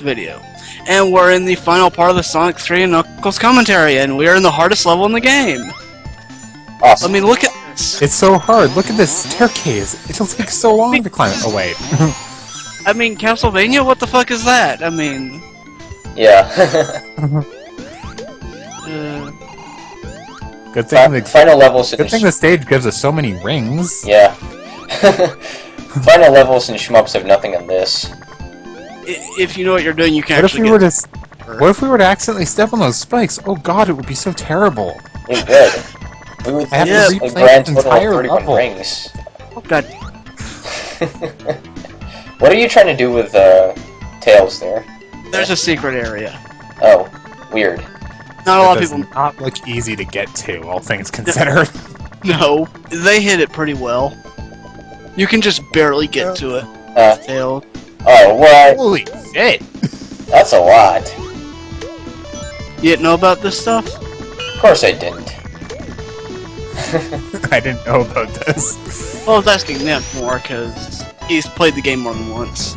video. And we're in the final part of the Sonic 3 and Knuckles commentary, and we are in the hardest level in the game. Awesome. I mean, look at this. It's so hard. Look at this staircase. It'll take so long to climb it. Oh, wait. I mean, Castlevania, what the fuck is that? I mean... Yeah. Good thing Final levels in good thing the stage gives us so many rings. Yeah. Final levels and shmups have nothing on this. If you know what you're doing, you can What if actually we were to... What if we were to accidentally step on those spikes? Oh god, it would be so terrible. It would. We would I have lose to a replay grand the total of entire 31 level. rings. Oh god. What are you trying to do with Tails there? There's a secret area. Oh, weird. Not a lot of people... not look easy to get to, all things considered. No, they hit it pretty well. You can just barely get to it. Tail. Oh, what? Holy shit! That's a lot. You didn't know about this stuff? Of course I didn't. I didn't know about this. Well, I was asking Nip more, because he's played the game more than once.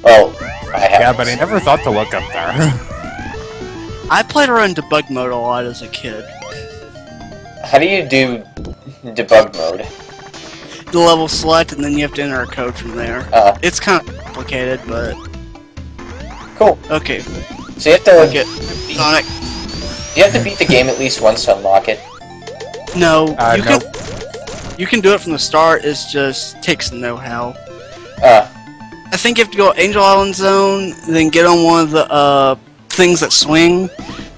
Well, I have. Yeah, but I never thought to look up there. I played around debug mode a lot as a kid. How do you do debug mode? The level select, and then you have to enter a code from there. It's kind of complicated, but... Cool. Okay. So you have to Get Sonic. You have to beat the game at least once to unlock it. No, you no. You can do it from the start. It just takes know-how. I think you have to go Angel Island Zone, then get on one of the things that swing.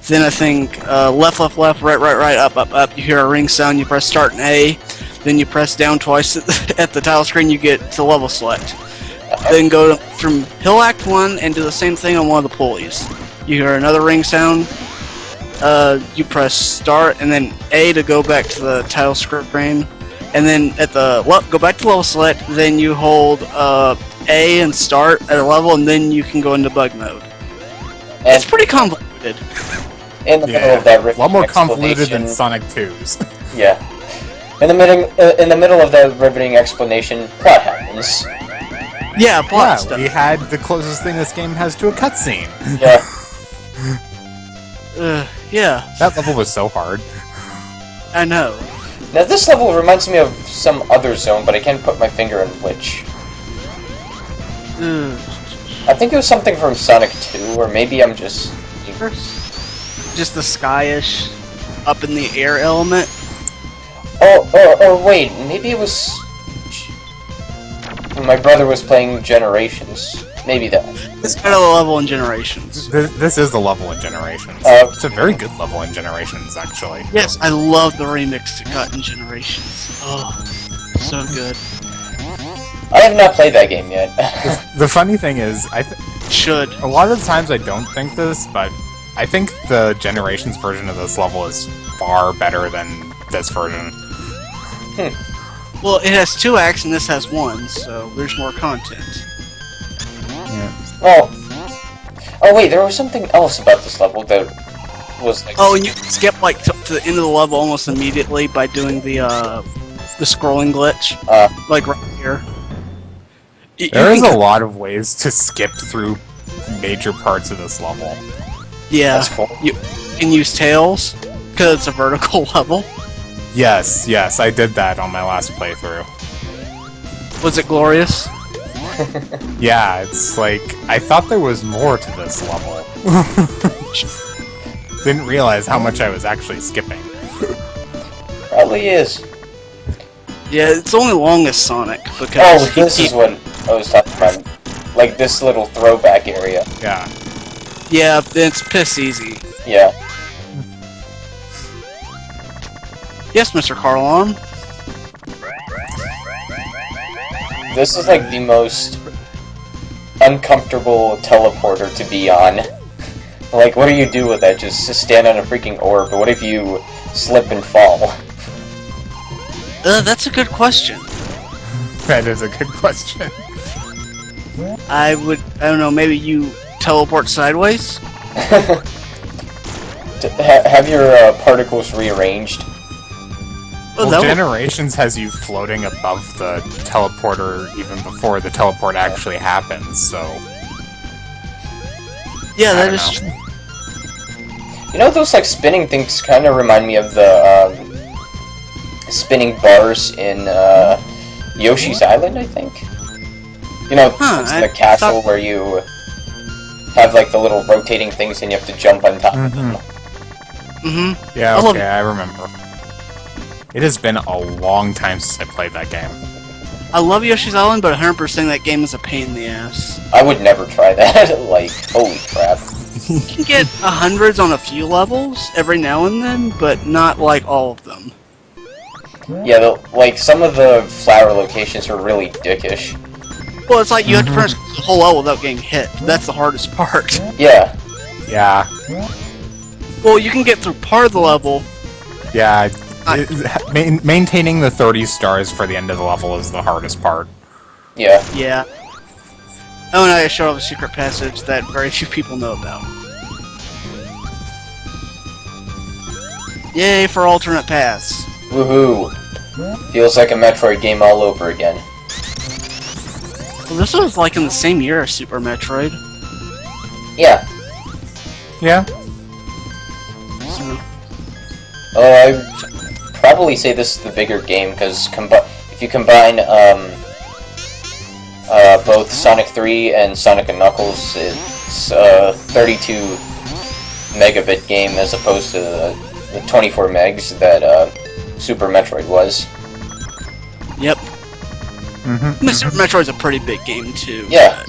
Then I think left, left, left, right, right, right, up, up, up. You hear a ring sound. You press start and A. Then you press down twice at the title screen. You get to level select. Then go from Hill Act 1 and do the same thing on one of the pulleys. You hear another ring sound. You press start and then A to go back to the title screen. And then at the go back to level select. Then you hold A and start at a level, and then you can go into bug mode. And It's pretty convoluted. in the middle of that a lot more convoluted than explanation- Sonic 2's. Yeah. In the middle of that riveting explanation, plot happens. Yeah, plot Yeah, stuff. we had the closest thing this game has to a cutscene. Yeah. Yeah, That level was so hard. I know. Now this level reminds me of some other zone, but I can't put my finger on which. I think it was something from Sonic 2, or maybe I'm just... Just the skyish, up in the air element. Oh, wait, maybe it was... My brother was playing Generations. Maybe that. It's kind of the level in Generations. This is the level in Generations. Uh, It's a very good level in Generations, actually. Yes, I love the remix to got in Generations. Oh, so good. I have not played that game yet. The funny thing is, Should. a lot of the times I don't think this, but I think the Generations version of this level is far better than this version. Well, it has 2 acts and this has 1, so there's more content. Yeah. Oh wait, there was something else about this level that was like... Oh, and you can skip like to the end of the level almost immediately by doing the scrolling glitch, like right here. There is a lot of ways to skip through major parts of this level. Yeah, That's cool. you can use tails because it's a vertical level. Yes, I did that on my last playthrough. Was it glorious? Yeah, it's like, I thought there was more to this level. Didn't realize how much I was actually skipping. Probably is. Yeah, it's only long as Sonic because. Oh, this is what I was talking about. Like this little throwback area. Yeah. Yeah, it's piss easy. Yeah. Yes, Mr. Carlon. This is like the most uncomfortable teleporter to be on. Like, what do you do with that? Just stand on a freaking orb, but what if you slip and fall? That's a good question. That is a good question. I don't know, maybe you teleport sideways? Have your particles rearranged? Oh, Well, that Generations has you floating above the teleporter even before the teleport actually happens, so... yeah, I that don't is. know. You know, those like spinning things kind of remind me of the spinning bars in Yoshi's Island, I think. You know, Huh, it's I the castle thought- where you have like the little rotating things and you have to jump on top of them. Mm-hmm. Yeah, I love- okay, I remember. It has been a long time since I played that game. I love Yoshi's Island, but 100% that game is a pain in the ass. I would never try that. Like, holy crap. You can get hundreds on a few levels every now and then, but not like all of them. Yeah, like some of the flower locations are really dickish. Well, it's like you have to finish the whole level without getting hit. That's the hardest part. Yeah. Yeah, Well, you can get through part of the level. yeah. Maintaining the 30 stars for the end of the level is the hardest part. Yeah. Yeah. Oh, and I showed off a secret passage that very few people know about. Yay for alternate paths. Woohoo. Feels like a Metroid game all over again. Well, this was like in the same year as Super Metroid. Yeah. Yeah. So, I probably say this is the bigger game because if you combine both Sonic 3 and Sonic and Knuckles, it's a 32 megabit game as opposed to the 24 megs that Super Metroid was. yep. Mm-hmm. Super Metroid's a pretty big game too. Yeah,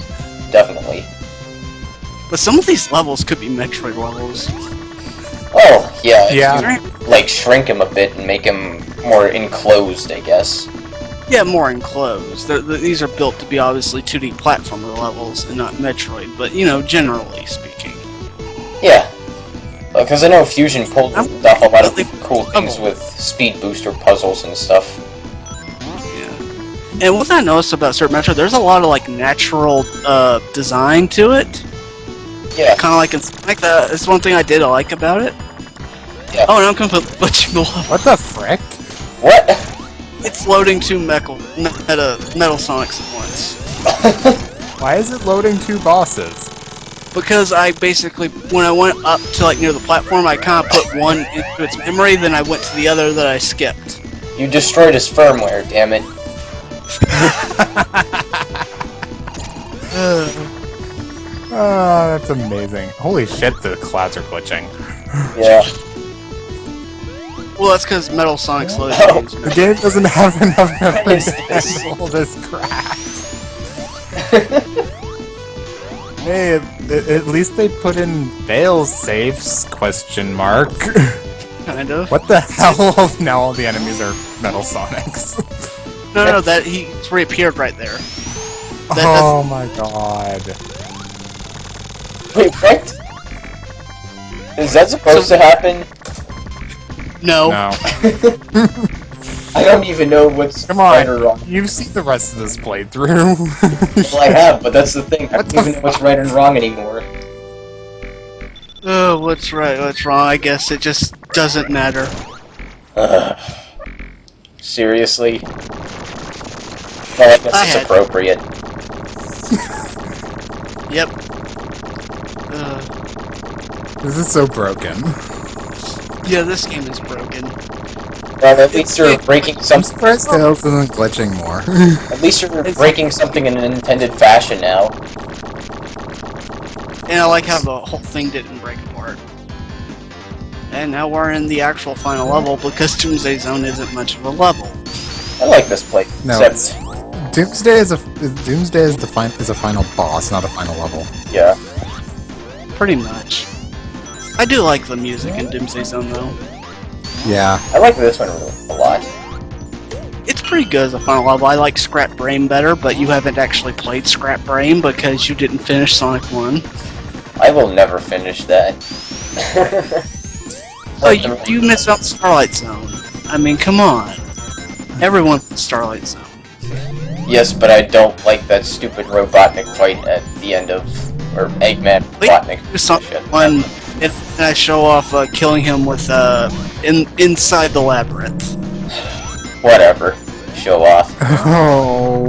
definitely. But some of these levels could be Metroid levels. Oh, yeah. Yeah. You, like, shrink him a bit and make him more enclosed, I guess. Yeah, more enclosed. These are built to be obviously 2D platformer levels and not Metroid, but you know, generally speaking. Yeah. Because I know Fusion pulled off a lot of cool things Oh. with speed booster puzzles and stuff. And what I noticed about Super Metroid, there's a lot of like natural design to it. Yeah. Kind of like that. It's one thing I did like about it. Yeah. Oh, and I'm completely butchering the level. What the frick? What? It's loading two Metal Sonics at once. Why is it loading two bosses? Because I basically, when I went up to like near the platform, I kind of put one into its memory, then I went to the other that I skipped. You destroyed his firmware, damn it. Oh, that's amazing. Holy shit, the clouds are glitching. Yeah. Well, that's because Metal Sonic's loading. Oh. The game doesn't have enough memory Is to this- handle this crap. Hey, at least they put in fail safes, question mark. Kind of. What the hell? Now all the enemies are Metal Sonics. No, that he's reappeared right there. Oh my god. Wait, what? Is that supposed to happen? No. No. I don't even know what's Come right or on, wrong. you've seen the rest of this playthrough. Well, I have, but that's the thing. I What don't even the know what's right and wrong anymore. Oh, what's right, what's wrong? I guess it just doesn't matter. Seriously? Well, I guess I it's had- appropriate. Yep. This is so broken. Yeah, this game is broken. Well, at least you're breaking I'm something. surprised Tails isn't glitching more. At least you're breaking something in an intended fashion now. And I like how the whole thing didn't break apart. And now we're in the actual final level because Doomsday Zone isn't much of a level. I like this place. No, Except, Doomsday is a final boss, not a final level. yeah. Pretty much. I do like the music in Doomsday Zone though. Yeah. I like this one a lot. It's pretty good as a final level. I like Scrap Brain better, but you haven't actually played Scrap Brain because you didn't finish Sonic 1. I will never finish that. Oh, you missed out Starlight Zone. I mean, come on. Everyone wants Starlight Zone. Yes, but I don't like that stupid Robotnik fight at the end of... Or Eggman Robotnik. Do Sonic 1, and I show off killing him with inside the labyrinth. Whatever. Show off. Oh,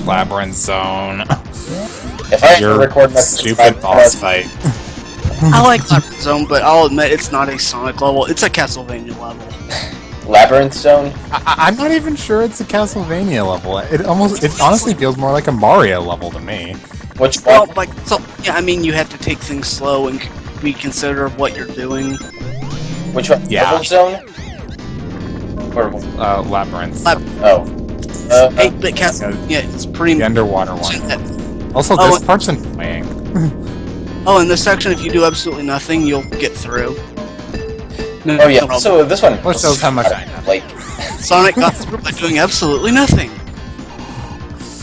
Labyrinth Zone. If I have to Your record my stupid boss fight. I like Labyrinth Zone, but I'll admit it's not a Sonic level. It's a Castlevania level. Labyrinth Zone? I'm not even sure it's a Castlevania level. It honestly feels more like a Mario level to me. Which Well, one? like, so, yeah, I mean, you have to take things slow and be considerate of what you're doing. Which one? Yeah. Purple Zone? Or Labyrinth. oh. 8-bit Castlevania, yeah, it's pretty The underwater one. Also, Oh, this part's annoying. Oh, in this section, if you do absolutely nothing, you'll get through. No, Oh yeah. no problem. So this one Which shows how much I know. like Sonic got through by doing absolutely nothing.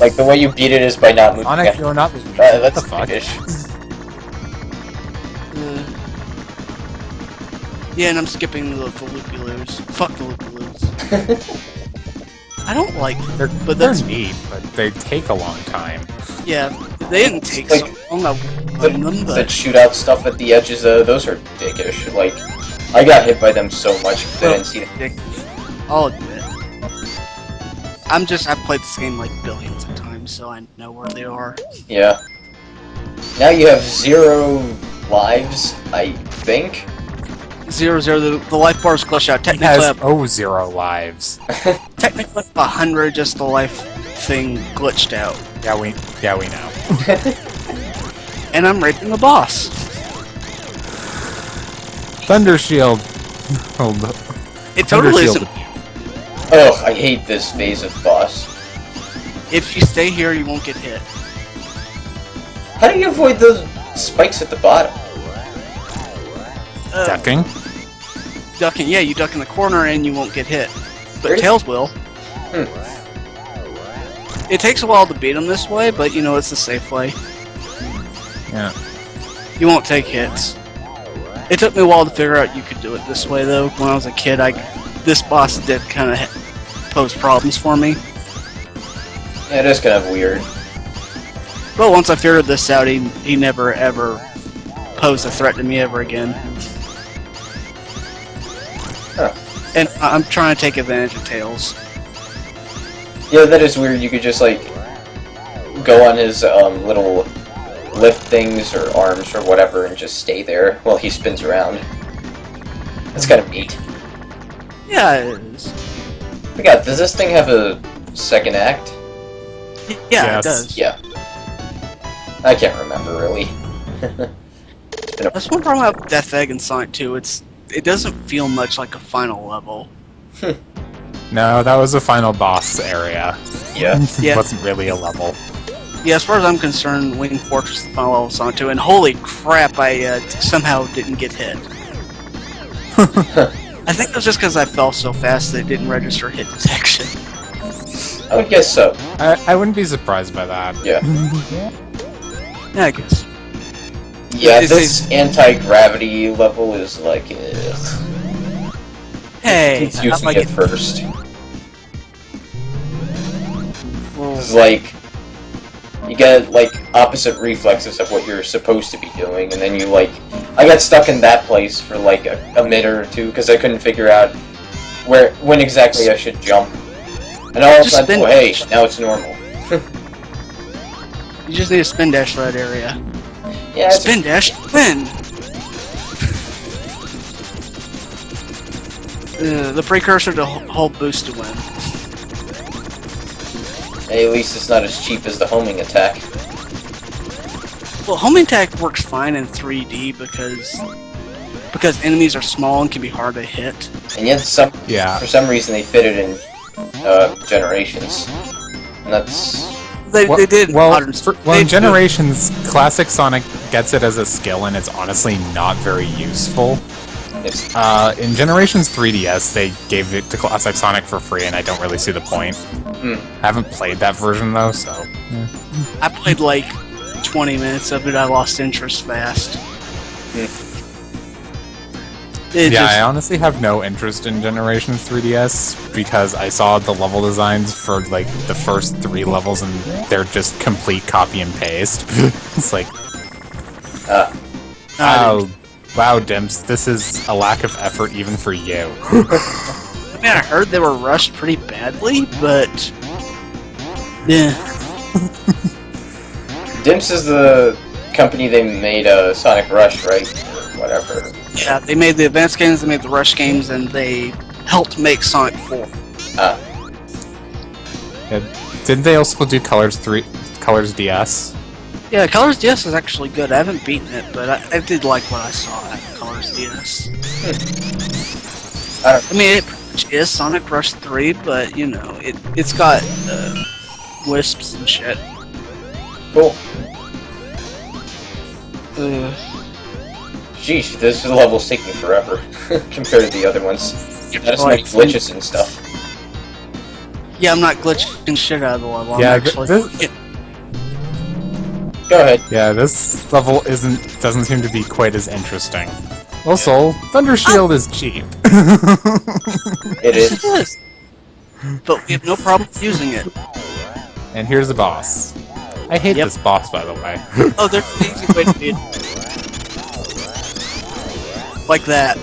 like the way you beat it is by not moving. Sonic, you're not. That's the fuck? British. Yeah, and I'm skipping the loopy-loos. Fuck the loopy-loos. I don't like them, They're, but they're that's neat, but they take a long time. yeah. They didn't take Like, so long. I blame them, The but shootout stuff at the edges, those are dickish. Like, I got hit by them so much because I didn't see them. I'll admit. I've played this game like billions of times, so I know where they are. Yeah. Now you have 0 lives, I think. 0, the life bars glitch out. He Technically, has 0 lives. technically 100, just the life thing glitched out. Yeah, we know. And I'm raping the boss. Thunder Shield. Hold up. It Thunder totally Shield. isn't. Oh, I hate this phase of boss. If you stay here, you won't get hit. How do you avoid those spikes at the bottom? Ducking. Ducking, yeah, you duck in the corner and you won't get hit. But Really? Tails will. Hmm. It takes a while to beat them this way, but you know it's the safe way. Yeah. You won't take hits. It took me a while to figure out you could do it this way, though. When I was a kid, this boss did kind of pose problems for me. Yeah, it is kind of weird. But once I figured this out, he never ever posed a threat to me ever again. Huh. And I'm trying to take advantage of Tails. Yeah, that is weird. You could just, like, go on his little lift things or arms or whatever and just stay there while he spins around. That's kind of neat. Yeah, it is. I forgot, does this thing have a second act? Yeah, Yes. it does. Yeah. I can't remember, really. That's one problem about Death Egg and Sonic 2. It doesn't feel much like a final level. No, that was a final boss area. Yeah. Yeah. It wasn't really a level. Yeah, as far as I'm concerned, Wing Fortress is the final level of Sonic 2, and holy crap, I somehow didn't get hit. I think it was just because I fell so fast that it didn't register hit detection. I would guess so. I wouldn't be surprised by that. Yeah. Yeah, I guess. Yeah, Is this anti-gravity level is like, ugh. Hey, It's I using like it it. first. Well, It's like, you get, like, opposite reflexes of what you're supposed to be doing, and then you, like... I got stuck in that place for, like, a minute or two, because I couldn't figure out when exactly I should jump. And all of a Just sudden, spin- oh, hey, now it's normal. you just need a spin dash for that area. Yeah, it's Spin dash, win! The precursor to whole boost to win. hey, at least it's not as cheap as the homing attack. Well, homing attack works fine in 3D because enemies are small and can be hard to hit. And yet, Yeah. for some reason, they fit it in Generations. And that's... They did modern. Well, in Generations, Classic Sonic gets it as a skill, and it's honestly not very useful. It's, In Generations 3DS, they gave it to Classic Sonic for free, and I don't really see the point. I haven't played that version, though, so... I played like 20 minutes of it. I lost interest fast. I honestly have no interest in Generations 3DS, because I saw the level designs for, like, the first 3 levels, and they're just complete copy and paste. It's like... Wow, Dimps, this is a lack of effort even for you. I mean, I heard they were rushed pretty badly, but yeah. Dimps is the company they made Sonic Rush, right? Or whatever. Yeah, they made the advanced games, they made the Rush games, and they helped make Sonic 4. Ah. Yeah, didn't they also do Colors DS? Yeah, Colors DS is actually good. I haven't beaten it, but I did like what I saw at Colors DS. I mean, it pretty much is Sonic Rush 3, but, you know, it's got wisps and shit. Cool. Sheesh, this level's taking forever compared to the other ones. That's like glitches and stuff. Yeah, I'm not glitching shit out of the level. Yeah, I'm actually. Go ahead. Yeah, this level doesn't seem to be quite as interesting. Also, Thunder Shield is cheap. It is. Yes. But we have no problem using it. And here's the boss. I hate this boss, by the way. Oh, there's an easy way to beat it. Like that.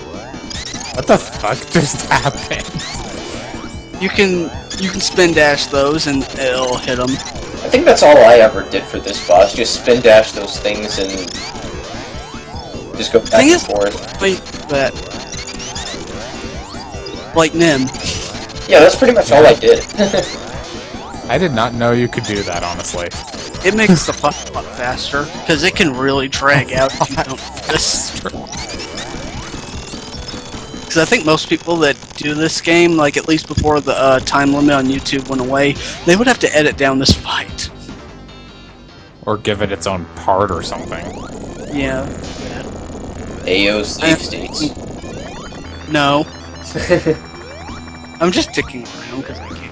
What the fuck just happened? You can spin dash those and it'll hit them. I think that's all I ever did for this boss. Just spin dash those things and just go back and forth. Wait, that. Like Nim. Yeah, that's pretty much all I did. I did not know you could do that, honestly. It makes the fight a lot faster, because it can really drag out if you don't do this. Because I think most people that do this game, like at least before the time limit on YouTube went away, they would have to edit down this fight. Or give it its own part or something. Yeah. Ayo, save states. No. I'm just dicking around because I can.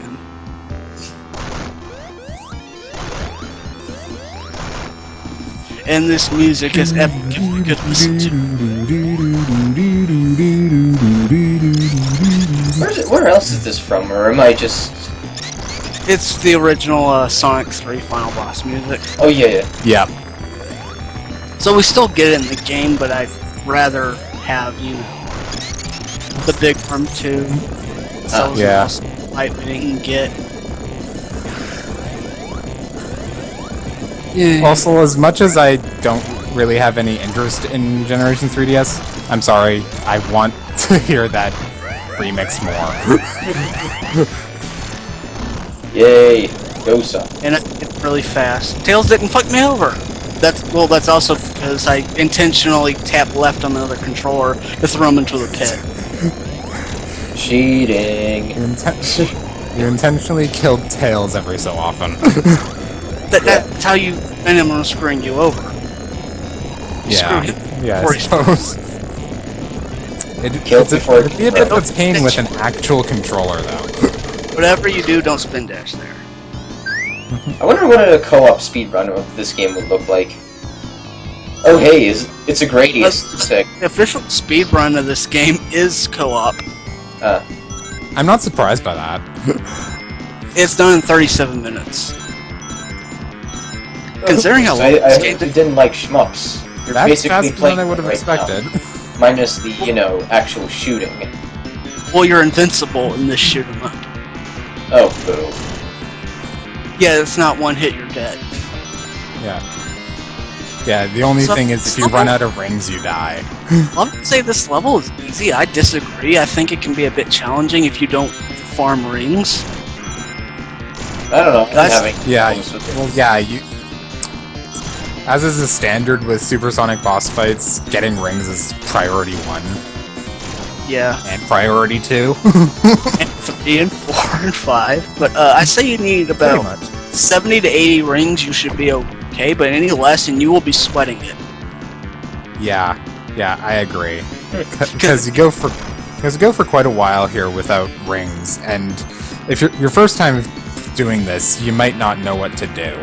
And this music is epic if you could listen to. Where else is this from, or am I just... It's the original Sonic 3 final boss music. Oh yeah. Yeah. So we still get it in the game, but I'd rather have, you know, the big arm too. So yeah. Fight we didn't get. Yeah. Also, as much as I don't really have any interest in Generation 3DS, I'm sorry, I want to hear that remix more. Yay, Gosa. And it's really fast. Tails didn't fuck me over. That's also because I intentionally tapped left on the other controller to throw him into the pit. Cheating. You intentionally killed Tails every so often. That's how you end up screwing you over. Yeah, I suppose. It'd be a bit of a pain with an actual controller, though. Whatever you do, don't spin dash there. I wonder what a co-op speedrun of this game would look like. Oh hey, it's a Gradius. Sick. The official speedrun of this game is co-op. I'm not surprised by that. It's done in 37 minutes. Considering how long this game didn't like shmups. You're That's basically faster playing than I would have right expected. Now, minus the, you know, actual shooting. Well, you're invincible in this shoot 'em up. Oh, boo. Yeah, it's not one hit, you're dead. Yeah. Yeah, the only thing is if you run out of rings, you die. I would say this level is easy. I disagree. I think it can be a bit challenging if you don't farm rings. I don't know. I'm having as is the standard with supersonic boss fights, getting rings is priority 1. Yeah. And priority 2. And 3 and 4 and 5. But I say you need about 70 to 80 rings, you should be okay, but any less and you will be sweating it. Yeah, I agree. Because you go for quite a while here without rings, and if your first time doing this, you might not know what to do.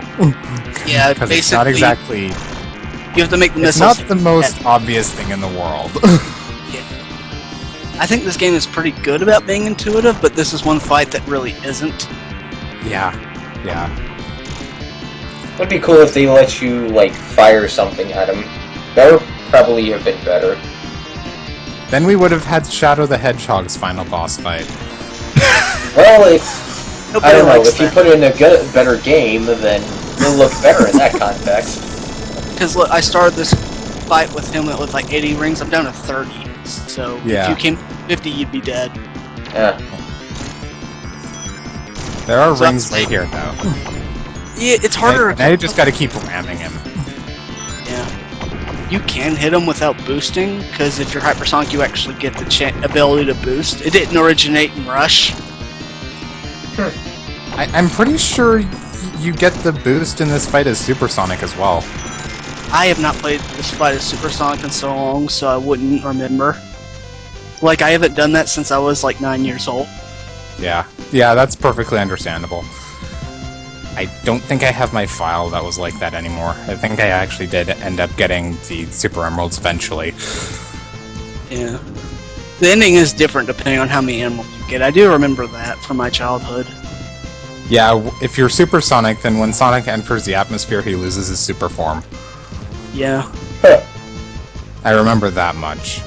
Yeah, because basically, it's not exactly. You have to make the It's missiles. not the most obvious thing in the world. Yeah. I think this game is pretty good about being intuitive, but this is one fight that really isn't. Yeah. Would be cool if they let you, like, fire something at him. That would probably have been better. Then we would have had Shadow the Hedgehog's final boss fight. Well, I don't know. likes If you that. put in a better game, then it'll look better in that context. Because look, I started this fight with him with like 80 rings. I'm down to 30. So if you came 50, you'd be dead. Yeah. There are rings right here, though. Yeah, it's harder. Now you just gotta keep ramming him. Yeah. You can hit him without boosting, because if you're hypersonic, you actually get the ability to boost. It didn't originate in Rush. I'm pretty sure you get the boost in this fight as supersonic as well. I have not played this fight as supersonic in so long, so I wouldn't remember. Like, I haven't done that since I was like 9 years old. Yeah, that's perfectly understandable. I don't think I have my file that was like that anymore. I think I actually did end up getting the Super Emeralds eventually. Yeah. The ending is different depending on how many animals you get. I do remember that from my childhood. Yeah, if you're supersonic, then when Sonic enters the atmosphere, he loses his super form. Yeah. I remember that much.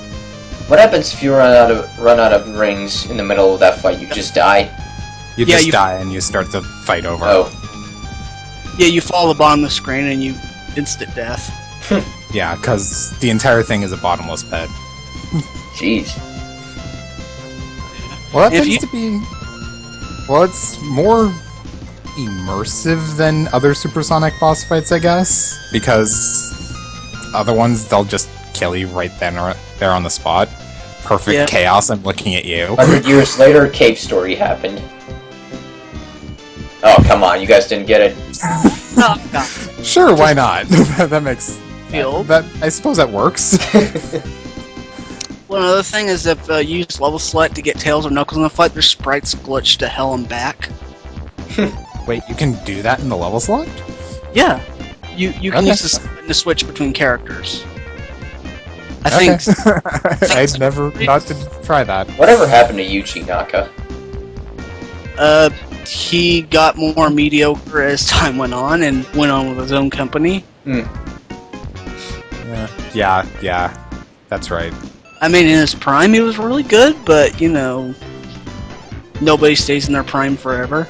What happens if you run out of rings in the middle of that fight? You just die? You just die and you start the fight over. Oh. Yeah, you fall to the bottom of the screen and you instant death. Yeah, because the entire thing is a bottomless pit. Jeez. Well, that tends to be... Well, it's more immersive than other supersonic boss fights, I guess. Because other ones, they'll just kill you right there on the spot. Perfect chaos, I'm looking at you. 100 years later, Cave Story happened. Oh, come on, you guys didn't get it. Oh, God. Sure, why not? That makes... That, I suppose that works. Well, another thing is if you use level select to get Tails or Knuckles in the fight, their sprites glitch to hell and back. Wait, you can do that in the level select? Yeah. You can use this to switch between characters. I think... I'd never got to try that. Whatever happened to Yuji Naka? He got more mediocre as time went on and went on with his own company. Yeah, that's right. I mean, in his prime, he was really good, but, you know, nobody stays in their prime forever.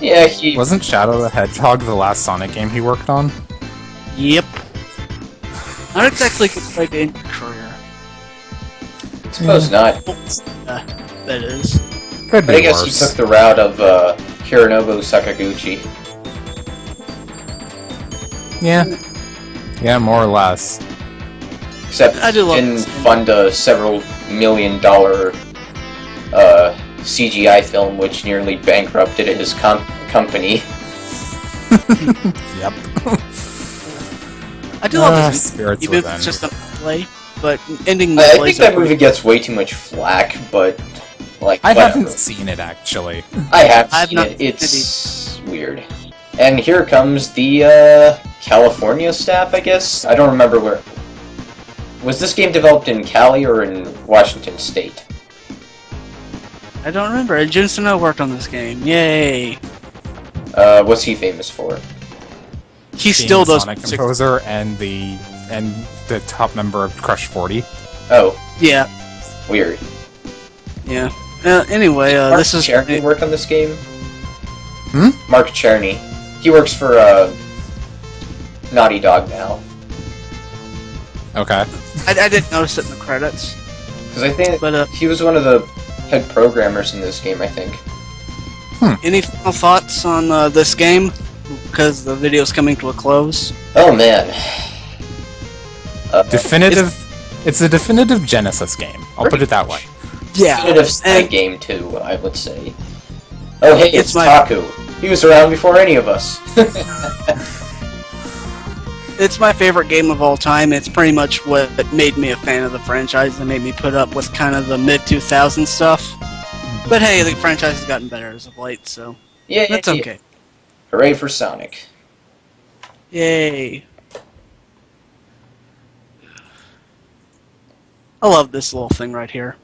Yeah, he... Wasn't Shadow the Hedgehog the last Sonic game he worked on? Yep. Not exactly like in your career. Suppose not. That is. Could be But I guess worse. he took the route of Hironobu Sakaguchi. Yeah, more or less. Except I do love didn't this game. fund a several $million CGI film which nearly bankrupted his company. Yep. I do love this spirits even if within. it's just a play, but ending the I plays think that are movie gets way too much flack, but like I whatever. haven't seen it, actually. I have I've seen not it. It's weird. And here comes the California staff, I guess. I don't remember where. Was this game developed in Cali or in Washington State? I don't remember. Jun Sano worked on this game. Yay! What's he famous for? He still does Sonic composer and the top member of Crush 40. Oh. Yeah. Weird. Yeah. Anyway, this is... Mark Czerny work on this game? Hmm? Mark Czerny. He works for Naughty Dog now. Okay. I didn't notice it in the credits. Because I think But, he was one of the head programmers in this game, I think. Any final thoughts on this game? Because the video's coming to a close. Oh man. It's a definitive Genesis game. I'll put it that way. Yeah. Definitive Sonic game too, I would say. Oh hey, it's Taku. He was around before any of us. It's my favorite game of all time. It's pretty much what made me a fan of the franchise and made me put up with kind of the mid-2000s stuff. But hey, the franchise has gotten better as of late, so Yeah, that's okay. Hooray for Sonic. Yay. I love this little thing right here.